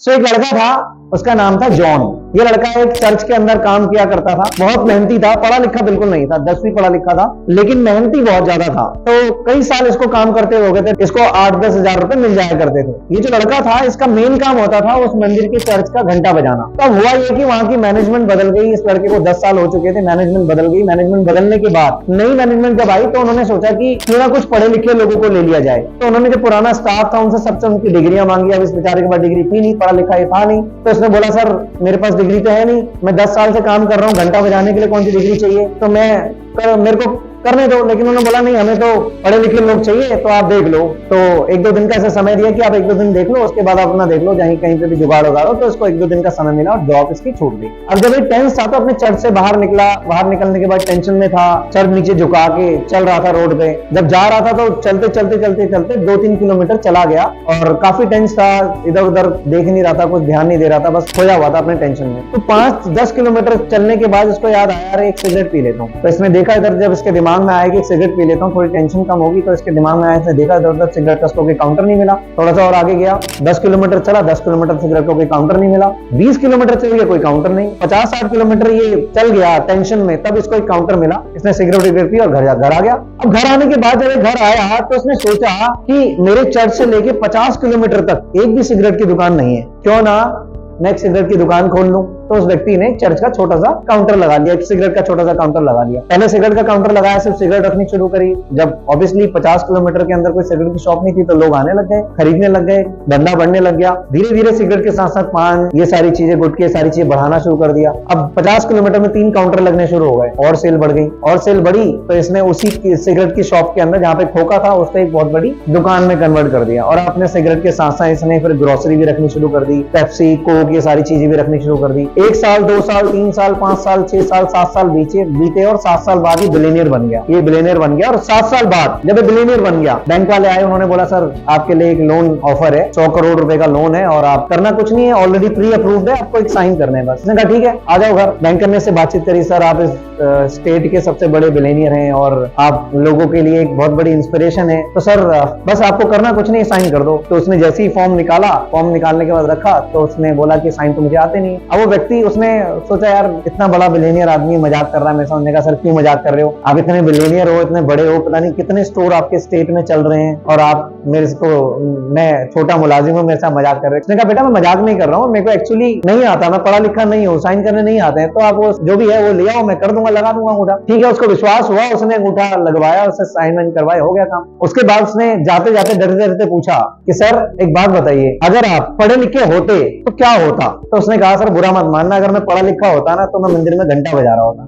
सो एक लड़का था, उसका नाम था जॉन। ये लड़का एक चर्च के अंदर काम किया करता था, बहुत मेहनती था, पढ़ा लिखा बिल्कुल नहीं था, 10वीं पढ़ा लिखा था, लेकिन मेहनती बहुत ज्यादा था। तो कई साल इसको काम करते हो गए थे, इसको 8-10 हजार रुपए मिल जाया करते थे। ये जो लड़का था, इसका मेन काम होता था उस मंदिर के चर्च का घंटा बजाना। तब हुआ ये कि वहां की मैनेजमेंट बदल गई, इस लड़के को 10 साल हो चुके थे, मैनेजमेंट बदल गई। मैनेजमेंट बदलने के बाद नई मैनेजमेंट जब आई तो उन्होंने सोचा कि क्यों ना कुछ पढ़े लिखे लोगों को ले लिया जाए। तो उन्होंने जो पुराना स्टाफ था उनसे सबसे उनकी डिग्रियां मांगी। अब इस बेचारे के पास डिग्री थी नहीं, पढ़ा लिखा था नहीं, तो उसने बोला सर मेरे पास डिग्री तो है नहीं, मैं 10 साल से काम कर रहा हूँ, घंटा बजाने के लिए कौन सी डिग्री चाहिए, तो मेरे को करने दो। लेकिन उन्होंने बोला नहीं, हमें तो पढ़े लिखे लोग चाहिए, तो आप देख लो। तो 1-2 दिन का ऐसा समय दिया कि आप 1-2 दिन देख लो, उसके बाद अपना देख लो, कहीं पे भी जुगाड़ उगाड़ो। तो इसको 1-2 दिन का समय मिला और जॉब इसकी छूट गई। अब जब ये टेंस था तो अपने चर्च से बाहर निकला। बाहर निकलने के बाद टेंशन में था, चर्च नीचे झुका के चल रहा था रोड पे। जब जा रहा था तो चलते 2-3 किलोमीटर चला गया और काफी टेंस था, इधर उधर देख नहीं रहा था, कुछ ध्यान नहीं दे रहा था, बस खोया हुआ था अपने टेंशन में। तो 5-10 किलोमीटर चलने के बाद इसको याद आया, अरे एक सिगरेट पी लेता हूँ। तो इसने देखा इधर, जब इसके दिमाग में आया कि सिगरेट पी लेता हूँ, थोड़ी टेंशन कम होगी, तो इसके दिमाग में आया, इसने देखा इधर उधर सिगरेट का इसको कोई काउंटर नहीं मिला। थोड़ा सा और आगे गया, 10 किलोमीटर चला, 10 किलोमीटर सिगरेट का कोई काउंटर नहीं मिला। 20 किलोमीटर चल गया, कोई काउंटर नहीं। 50-60 किलोमीटर ये चल गया टेंशन में, तब इसको एक काउंटर मिला। इसने सिगरेट पी और घर आ गया। अब घर आने के बाद जब घर आया तो उसने सोचा कि मेरे चर्च से लेके 50 किलोमीटर तक एक भी सिगरेट की दुकान नहीं है, क्यों ना मैं एक सिगरेट की दुकान खोल लूं। तो उस व्यक्ति ने चर्च का छोटा सा काउंटर लगा लिया, एक सिगरेट का छोटा सा काउंटर लगा लिया। पहले सिगरेट का काउंटर लगाया, सिर्फ सिगरेट रखनी शुरू करी। जब ऑब्वियसली 50 किलोमीटर के अंदर कोई सिगरेट की शॉप नहीं थी, तो लोग आने लग गए, खरीदने लग गए, धंधा बढ़ने लग गया। धीरे धीरे सिगरेट के साथ साथ पान, ये सारी चीजें, गुटखे, सारी चीजें बढ़ाना शुरू कर दिया। अब 50 किलोमीटर में 3 काउंटर लगने शुरू हो गए और सेल बढ़ गई। और सेल बढ़ी तो इसने उसी सिगरेट की शॉप के अंदर, जहाँ पे खोखा था, उसको एक बहुत बड़ी दुकान में कन्वर्ट कर दिया। और अपने सिगरेट के साथ साथ इसने फिर ग्रोसरी भी रखनी शुरू कर दी, पेप्सी, कोक, ये सारी चीजें भी रखनी शुरू कर दी। 1 साल, 2 साल, 3 साल, 5 साल, 6 साल, 7 साल बीते और 7 साल बाद ही बिलियनियर बन गया। ये बिलियनियर बन गया और 7 साल बाद जब बिलियनियर बन गया, बैंक वाले आए, उन्होंने बोला सर आपके लिए एक लोन ऑफर है, 100 करोड़ रुपए का लोन है और आप करना कुछ नहीं है, ऑलरेडी प्री अप्रूव्ड है, आपको एक साइन करने हैं बस। उसने कहा ठीक है, आ जाओ घर। बैंकर से बातचीत करी, सर आप इस स्टेट के सबसे बड़े बिलियनियर हैं और आप लोगों के लिए एक बहुत बड़ी इंस्पिरेशन है, तो सर बस आपको करना कुछ नहीं, साइन कर दो। तो उसने जैसे ही फॉर्म निकाला, फॉर्म निकालने के बाद रखा, तो उसने बोला कि साइन तो मुझे आते नहीं। अब वो व्यक्ति, उसने सोचा यार इतना बड़ा बिलियनियर आदमी मजाक कर रहा है मेरे साथ। कहा सर क्यों मजाक कर रहे हो, आप इतने बिलियनियर हो, इतने बड़े हो, पता नहीं कितने स्टोर आपके स्टेट में चल रहे हैं और आप मेरे को, मैं छोटा मुलाजिम हूँ, मेरे साथ मजाक कर रहे हैं। उसने कहा बेटा मैं मजाक नहीं कर रहा हूँ, मेरे को एक्चुअली नहीं आता, मैं पढ़ा लिखा नहीं हूँ, साइन करने नहीं आते हैं, तो आप वो जो भी है वो ले आओ, मैं कर दूंगा, लगा दूंगा अंगूठा। ठीक है, उसको विश्वास हुआ, उसने अंगूठा लगवाया, उससे साइन वाइन करवाया, हो गया काम। उसके बाद उसने जाते जाते डरते डरते पूछा कि सर एक बात बताइए, अगर आप पढ़े लिखे होते तो क्या होता। तो उसने कहा सर बुरा मत मानना, अगर मैं पढ़ा लिखा होता ना तो मैं मंदिर में घंटा बजा रहा होता।